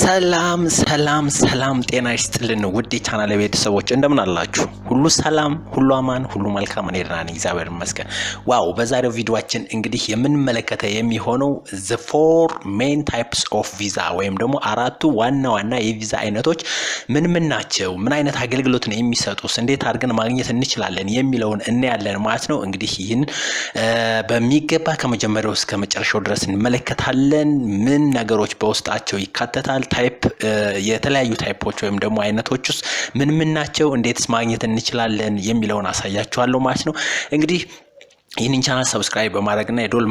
ሰላም ሰላም ሰላም ጤና ይስጥልን ውድ ቻናል ቤተሰቦች እንደምን አላችሁ? ሁሉ ሰላም፣ ሁሉ አማን፣ ሁሉ መልካም እኔ ደህና ነኝ እግዚአብሔር ይመስገን። ዋው በዛሬው ቪዲዮአችን እንግዲህ የምንመለከተው የሚሆነው the four main types of visa ወይም ደግሞ አራቱ ዋና የቪዛ አይነቶች ምን ናቸው? ምን አይነት አገልግሎት ነው የሚሰጡት? እንዴት አድርገን ማግኘት እንችላለን የሚለውን እናያለን ማለት ነው። እንግዲህ ይህን በሚገባ ከመጀመሪያው እስከ መጨረሻው ድረስ እንመለከታለን። ምን ነገሮች በውስጣቸው ይካተታል? ታይፕ የተለያዩ ታይፖች ወይም ደግሞ አይነቶች ውስጥ ምን ናቸው? እንዴትስ ማግኘት እንችላለን የሚለውን አሳያችኋለሁ ማለት ነው። እንግዲህ ይህንን ቻናል ሰብስክራይብ በማድረግና የዶል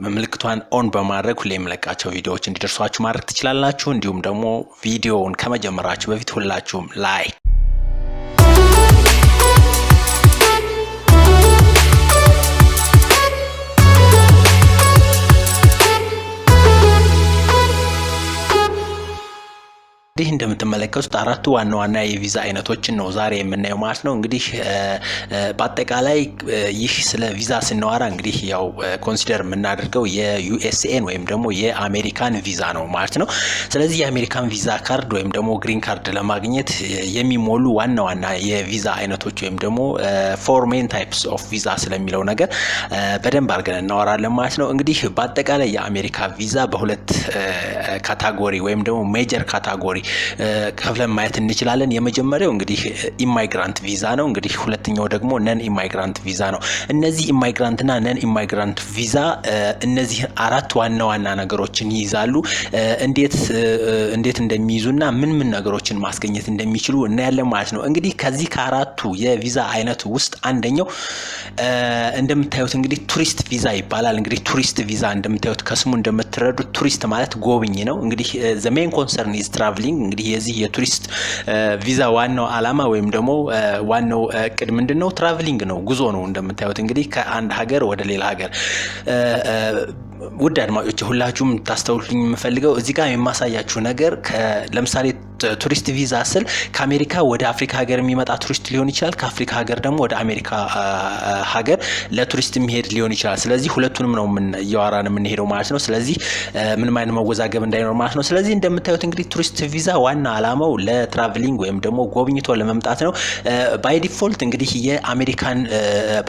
ምልክቷን ኦን በማድረግ ሁሌ የምለቃቸው ቪዲዮዎች እንዲደርሷችሁ ማድረግ ትችላላችሁ። እንዲሁም ደግሞ ቪዲዮውን ከመጀመራችሁ በፊት ሁላችሁም ላይክ እንግዲህ እንደምትመለከቱት አራቱ ዋና የቪዛ አይነቶችን ነው ዛሬ የምናየው ማለት ነው። እንግዲህ በአጠቃላይ ይህ ስለ ቪዛ ስናወራ እንግዲህ ያው ኮንሲደር የምናደርገው የዩኤስኤን ወይም ደግሞ የአሜሪካን ቪዛ ነው ማለት ነው። ስለዚህ የአሜሪካን ቪዛ ካርድ ወይም ደግሞ ግሪን ካርድ ለማግኘት የሚሞሉ ዋና የቪዛ አይነቶች ወይም ደግሞ ፎር ሜን ታይፕስ ኦፍ ቪዛ ስለሚለው ነገር በደንብ አድርገን እናወራለን ማለት ነው። እንግዲህ በአጠቃላይ የአሜሪካ ቪዛ በሁለት ካታጎሪ ወይም ደግሞ ሜጀር ካታጎሪ ከፍለን ማየት እንችላለን። የመጀመሪያው እንግዲህ ኢሚግራንት ቪዛ ነው። እንግዲህ ሁለተኛው ደግሞ ነን ኢሚግራንት ቪዛ ነው። እነዚህ ኢሚግራንትና ነን ኢሚግራንት ቪዛ እነዚህ አራት ዋና ነገሮችን ይይዛሉ። እንዴት እንደሚይዙና ምን ነገሮችን ማስገኘት እንደሚችሉ እናያለን ማለት ነው። እንግዲህ ከዚህ ከአራቱ የቪዛ አይነት ውስጥ አንደኛው እንደምታዩት እንግዲህ ቱሪስት ቪዛ ይባላል። እንግዲህ ቱሪስት ቪዛ እንደምታዩት ከስሙ እንደምትረዱት ቱሪስት ማለት ጎብኝ ነው። እንግዲህ the main concern is traveling እንግዲህ የዚህ የቱሪስት ቪዛ ዋናው አላማ ወይም ደግሞ ዋናው እቅድ ምንድነው? ትራቨሊንግ ነው፣ ጉዞ ነው። እንደምታዩት እንግዲህ ከአንድ ሀገር ወደ ሌላ ሀገር ውድ አድማጮች ሁላችሁም ታስተውሉልኝ የምፈልገው እዚህ ጋር የማሳያችሁ ነገር ለምሳሌ ቱሪስት ቪዛ ስል ከአሜሪካ ወደ አፍሪካ ሀገር የሚመጣ ቱሪስት ሊሆን ይችላል። ከአፍሪካ ሀገር ደግሞ ወደ አሜሪካ ሀገር ለቱሪስት የሚሄድ ሊሆን ይችላል። ስለዚህ ሁለቱንም ነው እያወራን የምንሄደው ማለት ነው። ስለዚህ ምንም አይነት መወዛገብ እንዳይኖር ማለት ነው። ስለዚህ እንደምታዩት እንግዲህ ቱሪስት ቪዛ ዋና አላማው ለትራቨሊንግ ወይም ደግሞ ጎብኝቶ ለመምጣት ነው። ባይ ዲፎልት እንግዲህ የአሜሪካን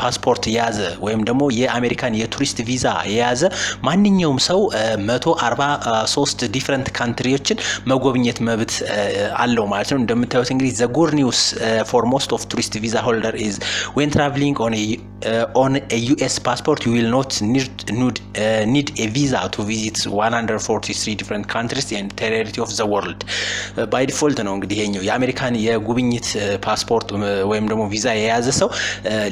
ፓስፖርት የያዘ ወይም ደግሞ የአሜሪካን የቱሪስት ቪዛ የያዘ ማንኛውም ሰው 143 ዲፈረንት ካንትሪዎችን መጎብኘት መብት አለው ማለት ነው። እንደምታዩት እንግዲህ the good news for most of tourist visa holder is when traveling on a US passport you will not need a visa to visit 143 different countries and territory of the world by default ነው እንግዲህ ይሄኛው የአሜሪካን የጉብኝት ፓስፖርት ወይም ደግሞ ቪዛ የያዘ ሰው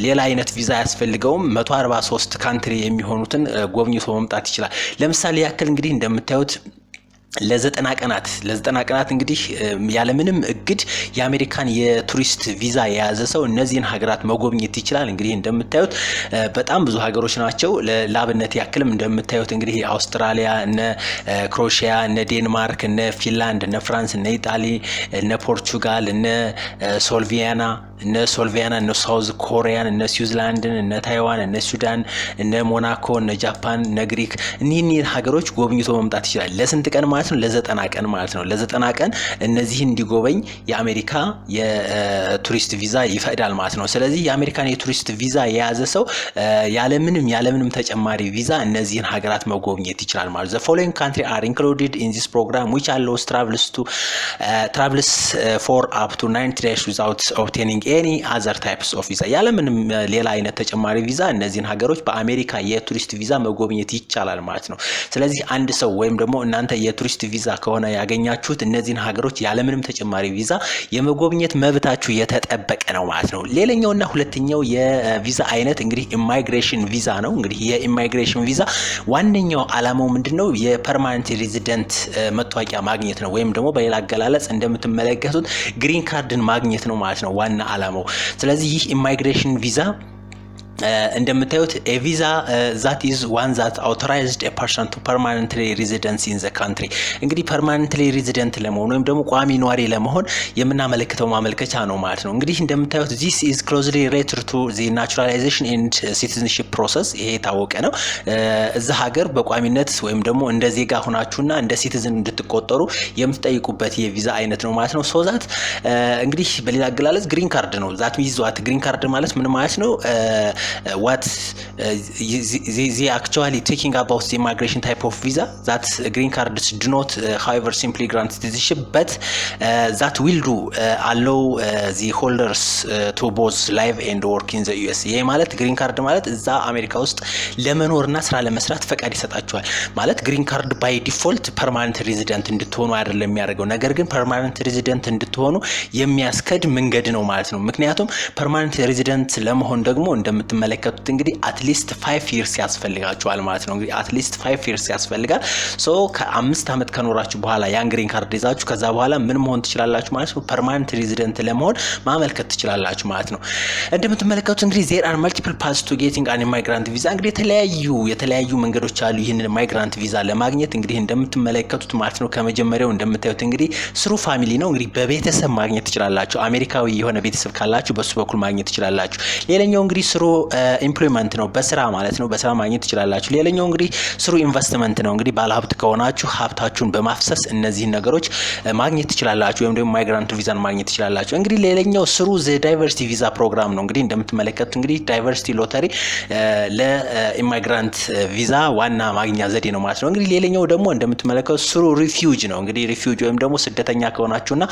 ሌላ አይነት ቪዛ ያስፈልገውም 143 ካንትሪ የሚሆኑትን ጎብኝቶ መምጣት ይችላል። ለምሳሌ ያክል እንግዲህ እንደምታዩት ለዘጠና ቀናት እንግዲህ ያለምንም እግድ የአሜሪካን የቱሪስት ቪዛ የያዘ ሰው እነዚህን ሀገራት መጎብኘት ይችላል። እንግዲህ እንደምታዩት በጣም ብዙ ሀገሮች ናቸው። ለአብነት ያክልም እንደምታዩት እንግዲህ አውስትራሊያ፣ እነ ክሮኤሺያ፣ እነ ዴንማርክ፣ እነ ፊንላንድ፣ እነ ፍራንስ፣ እነ ኢጣሊ፣ እነ ፖርቹጋል፣ እነ ሶልቬኒያ፣ እነ ሳውዝ ኮሪያን፣ እነ ስዊዘርላንድን፣ እነ ታይዋን፣ እነ ሱዳን፣ እነ ሞናኮ፣ እነ ጃፓን፣ እነ ግሪክ እኒህን ሀገሮች ጎብኝቶ መምጣት ይችላል። ለስንት ቀን ማለት ነው? ለ90 ቀን ማለት ነው። ለ90 ቀን እነዚህን እንዲጎበኝ የአሜሪካ የቱሪስት ቪዛ ይፈቅዳል ማለት ነው። ስለዚህ የአሜሪካን የቱሪስት ቪዛ የያዘ ሰው ያለምንም ተጨማሪ ቪዛ እነዚህን ሀገራት መጎብኘት ይችላል ማለት ነው። The following country are included in this program which allows travelers for up to 90 days without obtaining any other types of visa ያለምንም ሌላ አይነት ተጨማሪ ቪዛ እነዚህን ሀገሮች በአሜሪካ የቱሪስት ቪዛ መጎብኘት ይቻላል ማለት ነው። ስለዚህ አንድ ሰው ወይም ደግሞ እናንተ የቱሪስት ቪዛ ከሆነ ያገኛችሁት እነዚህን ሀገሮች ያለምንም ተጨማሪ ቪዛ የመጎብኘት መብታችሁ የተጠበቀ ነው ማለት ነው። ሌላኛውና ሁለተኛው የቪዛ አይነት እንግዲህ ኢሚግሬሽን ቪዛ ነው። እንግዲህ የኢሚግሬሽን ቪዛ ዋነኛው አላማው ምንድነው? የፐርማነንት ሬዚደንት መታወቂያ ማግኘት ነው ወይም ደግሞ በሌላ አገላለጽ እንደምትመለከቱት ግሪን ካርድን ማግኘት ነው ማለት ነው ዋና አላማው። ስለዚህ ይህ ኢሚግሬሽን ቪዛ እንደምታዩት a visa that is one that authorized a person to permanently residence in the country እንግዲህ permanently resident ለመሆን ወይም ደግሞ ቋሚ ኗሪ ለመሆን የምናመለክተው ማመልከቻ ነው ማለት ነው። እንግዲህ እንደምታዩት this is closely related to the naturalization and citizenship process ይሄ ታወቀ ነው። እዛ ሀገር በቋሚነት ወይም ደግሞ እንደ ዜጋ ሆናችሁና እንደ ሲቲዝን እንድትቆጠሩ የምትጠይቁበት የቪዛ አይነት ነው ማለት ነው። so that እንግዲህ በሌላ አገላለጽ ግሪን ካርድ ነው። that means what green card ማለት ምን ማለት ነው? what they actually talking about the immigration type of visa that green cards do not however simply grant citizenship but that will do allow the holders to both live and work in the US ይሄ ማለት ግሪን ካርድ ማለት እዛ አሜሪካ ውስጥ ለመኖርና ስራ ለመስራት ፈቃድ ይሰጣቸዋል ማለት ግሪን ካርድ ባይ ዲፎልት ፐርማነንት ሬዚደንት እንድትሆኑ አይደለም የሚያደርገው ነገር ግን ፐርማነንት ሬዚደንት እንድትሆኑ የሚያስከድ መንገድ ነው ማለት ነው። ምክንያቱም ፐርማነንት ሬዚደንት ለመሆን ደግሞ እንደምትመለከቱት እንግዲህ አትሊስት 5 years ያስፈልጋችኋል ማለት ነው። እንግዲህ አትሊስት 5 years ያስፈልጋል። ሶ ከ5 አመት ከኖራችሁ በኋላ ያን ግሪን ካርድ ይዛችሁ ከዛ በኋላ ምን መሆን ትችላላችሁ ማለት ነው? ፐርማነንት ሬዚደንት ለመሆን ማመልከት ትችላላችሁ ማለት ነው። እንደምትመለከቱት እንግዲህ there are multiple paths to getting an immigrant visa እንግዲህ የተለያዩ መንገዶች አሉ ይህንን ማይግራንት ቪዛ ለማግኘት እንግዲህ እንደምትመለከቱት ማለት ነው። ከመጀመሪያው እንደምታዩት እንግዲህ ስሩ ፋሚሊ ነው። እንግዲህ በቤተሰብ ማግኘት ትችላላችሁ። አሜሪካዊ የሆነ ቤተሰብ ካላችሁ በሱ በኩል ማግኘት ትችላላችሁ። ሌላኛው እንግዲህ ስሩ ኢምፕሎይመንት ነው በስራ ማለት ነው። በስራ ማግኘት ትችላላችሁ። ሌላኛው እንግዲህ ስሩ ኢንቨስትመንት ነው። እንግዲህ ባለሀብት ከሆናችሁ ሀብታችሁን በማፍሰስ እነዚህ ነገሮች ማግኘት ትችላላችሁ ወይም ደግሞ ማይግራንት ቪዛን ማግኘት ትችላላችሁ። እንግዲህ ሌላኛው ስሩ ዘ ዳይቨርሲቲ ቪዛ ፕሮግራም ነው። እንግዲህ እንደምትመለከቱት እንግዲህ ዳይቨርሲቲ ሎተሪ ለኢሚግራንት ቪዛ ዋና ማግኛ ዘዴ ነው ማለት ነው። እንግዲህ ሌላኛው ደግሞ እንደምትመለከቱት ስሩ ሪፊውጅ ነው። እንግዲህ ሪፊውጅ ወይም ደግሞ ስደተኛ ከሆናችሁና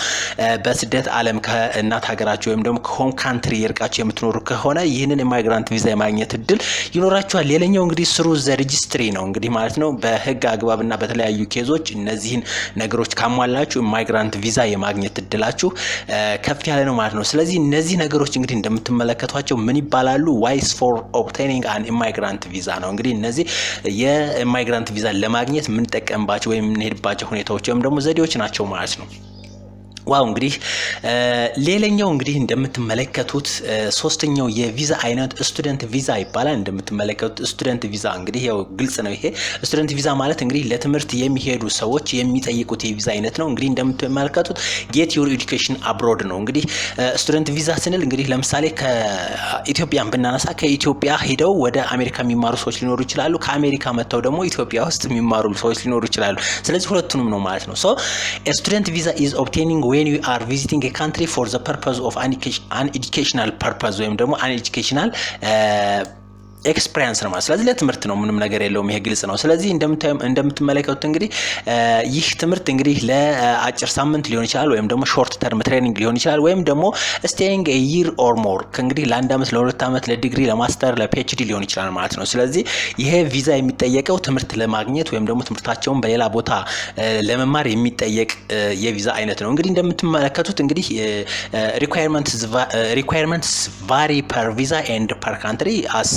በስደት ዓለም ከእናት ሀገራችሁ ወይም ደግሞ ከሆም ካንትሪ የርቃችሁ የምትኖሩ ከሆነ ይህንን ኢሚግራንት ቪዛ የማግኘት እድል ይኖራችኋል። ሌላኛው እንግዲህ ስሩ ዘ ሬጂስትሪ ነው። እንግዲህ ማለት ነው በህግ አግባብና በተለያዩ ኬዞች እነዚህን ነገሮች ካሟላችሁ ኢሚግራንት ቪዛ የማግኘት እድላችሁ ከፍ ያለ ነው ማለት ነው። ስለዚህ እነዚህ ነገሮች እንግዲህ እንደምትመለከቷቸው ምን ይባላሉ? ዋይስ ፎር ኦብቴኒንግ አን ኢሚግራንት ቪዛ ነው። እንግዲህ እነዚህ የኢሚግራንት ቪዛ ለማግኘት ምን ተጠቀምባቸው ወይም እንሄድባቸው ሁኔታዎች ወይም ደግሞ ዘዴዎች ናቸው ማለት ነው። ዋው እንግዲህ ሌላኛው እንግዲህ እንደምትመለከቱት ሶስተኛው የቪዛ አይነት ስቱደንት ቪዛ ይባላል። እንደምትመለከቱት ስቱደንት ቪዛ እንግዲህ ያው ግልጽ ነው። ይሄ ስቱደንት ቪዛ ማለት እንግዲህ ለትምህርት የሚሄዱ ሰዎች የሚጠይቁት የቪዛ አይነት ነው። እንግዲህ እንደምትመለከቱት ጌት ዩር ኤዱኬሽን አብሮድ ነው። እንግዲህ ስቱደንት ቪዛ ስንል እንግዲህ ለምሳሌ ከኢትዮጵያን ብናነሳ ከኢትዮጵያ ሄደው ወደ አሜሪካ የሚማሩ ሰዎች ሊኖሩ ይችላሉ። ከአሜሪካ መጥተው ደግሞ ኢትዮጵያ ውስጥ የሚማሩ ሰዎች ሊኖሩ ይችላሉ። ስለዚህ ሁለቱንም ነው ማለት ነው። ሶ ስቱደንት ቪዛ ኢዝ ኦብቴኒንግ when you are visiting a country for the purpose of an educational purpose ወይም ደግሞ an educational ኤክስፒሪየንስ ነው ማለት ስለዚህ ለትምህርት ነው ምንም ነገር የለውም። ይሄ ግልጽ ነው። ስለዚህ እንደምትመለከቱት እንግዲህ ይህ ትምህርት እንግዲህ ለአጭር ሳምንት ሊሆን ይችላል ወይም ደግሞ ሾርት ተርም ትሬኒንግ ሊሆን ይችላል ወይም ደግሞ staying a year or more እንግዲህ ለአንድ አመት ለሁለት አመት ለዲግሪ ለማስተር ለፒኤችዲ ሊሆን ይችላል ማለት ነው። ስለዚህ ይሄ ቪዛ የሚጠየቀው ትምህርት ለማግኘት ወይም ደግሞ ትምህርታቸውን በሌላ ቦታ ለመማር የሚጠየቅ የቪዛ አይነት ነው። እንግዲህ እንደምትመለከቱት እንግዲህ requirements vary per visa and per country as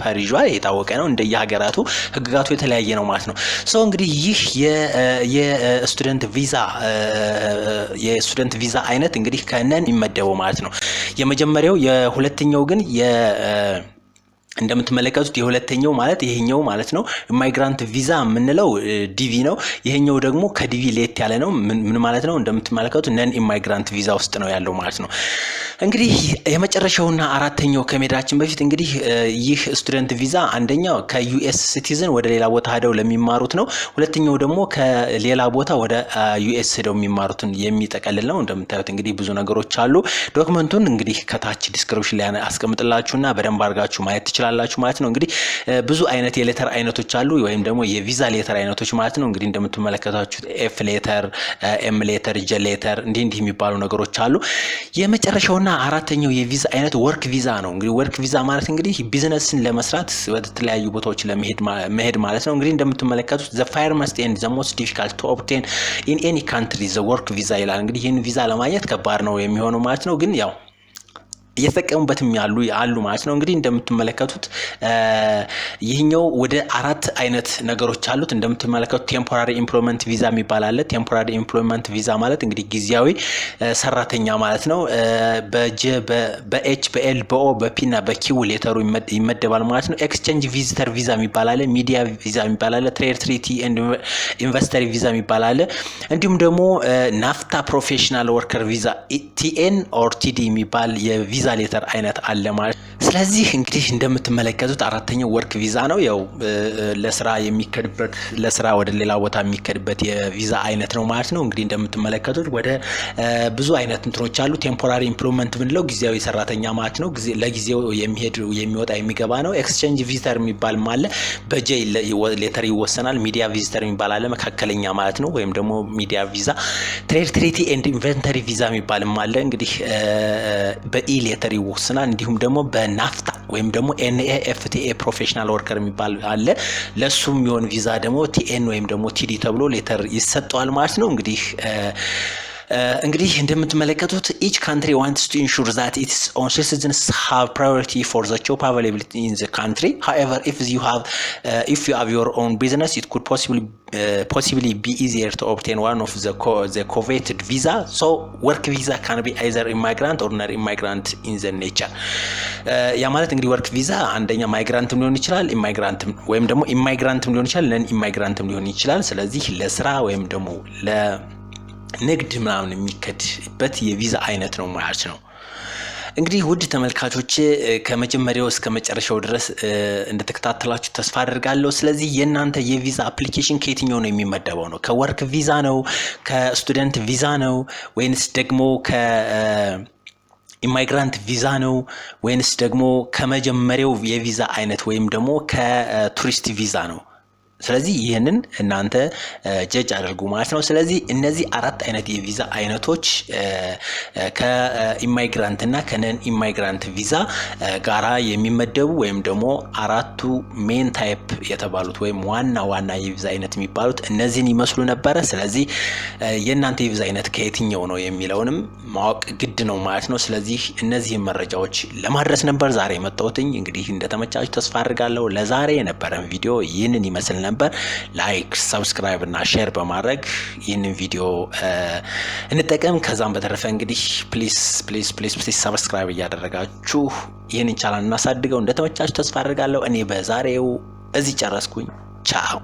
ፐሪጇል የታወቀ ነው። እንደየሀገራቱ ህግጋቱ የተለያየ ነው ማለት ነው። ሶ እንግዲህ ይህ የስቱደንት ቪዛ አይነት እንግዲህ ከነን ይመደበው ማለት ነው። የመጀመሪያው የሁለተኛው ግን እንደምትመለከቱት የሁለተኛው ማለት ይሄኛው ማለት ነው። ኢሚግራንት ቪዛ የምንለው ዲቪ ነው። ይሄኛው ደግሞ ከዲቪ ሌት ያለ ነው። ምን ማለት ነው? እንደምትመለከቱት ነን ኢሚግራንት ቪዛ ውስጥ ነው ያለው ማለት ነው። እንግዲህ የመጨረሻውና አራተኛው ከመሄዳችን በፊት እንግዲህ ይህ ስቱደንት ቪዛ አንደኛው ከዩኤስ ሲቲዝን ወደ ሌላ ቦታ ሄደው ለሚማሩት ነው። ሁለተኛው ደግሞ ከሌላ ቦታ ወደ ዩኤስ ሄደው የሚማሩትን የሚጠቀልል ነው። እንደምታዩት እንግዲህ ብዙ ነገሮች አሉ። ዶክመንቱን እንግዲህ ከታች ዲስክሪፕሽን ላይ አስቀምጥላችሁና በደንብ አድርጋችሁ ማየት ትችላላችሁ ማለት ነው። እንግዲህ ብዙ አይነት የሌተር አይነቶች አሉ ወይም ደግሞ የቪዛ ሌተር አይነቶች ማለት ነው። እንግዲህ እንደምትመለከታችሁት ኤፍ ሌተር፣ ኤም ሌተር፣ ጄ ሌተር እንዲህ የሚባሉ ነገሮች አሉ። የመጨረሻውና አራተኛው የቪዛ አይነት ወርክ ቪዛ ነው። እንግዲህ ወርክ ቪዛ ማለት እንግዲህ ቢዝነስን ለመስራት ወደ ተለያዩ ቦታዎች ለመሄድ ማለት ነው። እንግዲህ እንደምትመለከቱት the first and the most difficult to obtain in any country the work visa ይላል። እንግዲህ ይህን ቪዛ ለማግኘት ከባድ ነው የሚሆነው ማለት ነው። ግን ያው እየተጠቀሙበትም ያሉ ማለት ነው። እንግዲህ እንደምትመለከቱት ይህኛው ወደ 4 አይነት ነገሮች አሉት። እንደምትመለከቱት ቴምፖራሪ ኤምፕሎይመንት ቪዛ የሚባል አለ። ቴምፖራሪ ኤምፕሎይመንት ቪዛ ማለት እንግዲህ ጊዜያዊ ሰራተኛ ማለት ነው። በኤች በኤል በኦ በፒ እና በኪው ሌተሩ ይመደባል ማለት ነው። ኤክስቼንጅ ቪዚተር ቪዛ የሚባል አለ። ሚዲያ ቪዛ የሚባል አለ። ትሬድ ትሪቲ ኤንድ ኢንቨስተሪ ቪዛ የሚባል አለ። እንዲሁም ደግሞ ናፍታ ፕሮፌሽናል ወርከር ቪዛ ቲኤን ኦር ቲዲ የሚባል የቪዛ ሌተር አይነት አለ ማለት። ስለዚህ እንግዲህ እንደምትመለከቱት አራተኛው ወርክ ቪዛ ነው። ያው ለስራ የሚከድበት ለስራ ወደ ሌላ ቦታ የሚከድበት የቪዛ አይነት ነው ማለት ነው። እንግዲህ እንደምትመለከቱት ወደ ብዙ አይነት እንትኖች አሉ። ቴምፖራሪ ኤምፕሎይመንት ብንለው ጊዜያዊ ሰራተኛ ማለት ነው። ለጊዜው የሚሄድ የሚወጣ የሚገባ ነው። ኤክስቼንጅ ቪዚተር የሚባል አለ። በጄ ሌተር ይወሰናል። ሚዲያ ቪዚተር የሚባል አለ፣ መካከለኛ ማለት ነው፣ ወይም ደግሞ ሚዲያ ቪዛ። ትሬድ ትሪቲ ኤንድ ኢንቨንተሪ ቪዛ የሚባልም አለ። እንግዲህ በኢ ሌተር ይወሰናል። እንዲሁም ደግሞ በናፍታ ወይም ደግሞ ኤንኤኤፍቲኤ ፕሮፌሽናል ወርከር የሚባል አለ። ለሱ የሚሆን ቪዛ ደግሞ ቲኤን ወይም ደግሞ ቲዲ ተብሎ ሌተር ይሰጠዋል ማለት ነው። እንግዲህ እንደምትመለከቱት each country wants to ensure that its own citizens have priority for the job availability in the country. However, if you have your own business, it could possibly be easier to obtain one of the coveted visa. So work visa can be either immigrant or non-immigrant in the nature. ያ ማለት እንግዲህ ወርክ ቪዛ አንደኛ ማይግራንትም ሊሆን ይችላል፣ ኢሚግራንትም ወይም ደግሞ ኢሚግራንትም ሊሆን ይችላል፣ ነን ኢሚግራንትም ሊሆን ይችላል። ስለዚህ ለስራ ወይም ደግሞ ንግድ ምናምን የሚከድበት የቪዛ አይነት ነው ማለት ነው። እንግዲህ ውድ ተመልካቾች ከመጀመሪያው እስከ መጨረሻው ድረስ እንደተከታተላችሁ ተስፋ አደርጋለሁ። ስለዚህ የእናንተ የቪዛ አፕሊኬሽን ከየትኛው ነው የሚመደበው ነው? ከወርክ ቪዛ ነው? ከስቱደንት ቪዛ ነው? ወይንስ ደግሞ ኢሚግራንት ቪዛ ነው? ወይንስ ደግሞ ከመጀመሪያው የቪዛ አይነት ወይም ደግሞ ከቱሪስት ቪዛ ነው? ስለዚህ ይህንን እናንተ ጀጅ አድርጉ ማለት ነው። ስለዚህ እነዚህ 4 አይነት የቪዛ አይነቶች ከኢሚግራንት እና ከነን ኢሚግራንት ቪዛ ጋራ የሚመደቡ ወይም ደግሞ 4ቱ ሜን ታይፕ የተባሉት ወይም ዋና የቪዛ አይነት የሚባሉት እነዚህን ይመስሉ ነበረ። ስለዚህ የእናንተ የቪዛ አይነት ከየትኛው ነው የሚለውንም ማወቅ ግድ ነው ማለት ነው። ስለዚህ እነዚህን መረጃዎች ለማድረስ ነበር ዛሬ የመጣሁትኝ። እንግዲህ እንደተመቻችሁ ተስፋ አድርጋለሁ። ለዛሬ የነበረን ቪዲዮ ይህንን ይመስል ነበር። ላይክ፣ ሰብስክራይብ እና ሼር በማድረግ ይህንን ቪዲዮ እንጠቀም። ከዛም በተረፈ እንግዲህ ፕሊዝ ሰብስክራይብ እያደረጋችሁ ይህንን ቻናል እናሳድገው። እንደተመቻችሁ ተስፋ አድርጋለሁ። እኔ በዛሬው እዚህ ጨረስኩኝ። ቻው።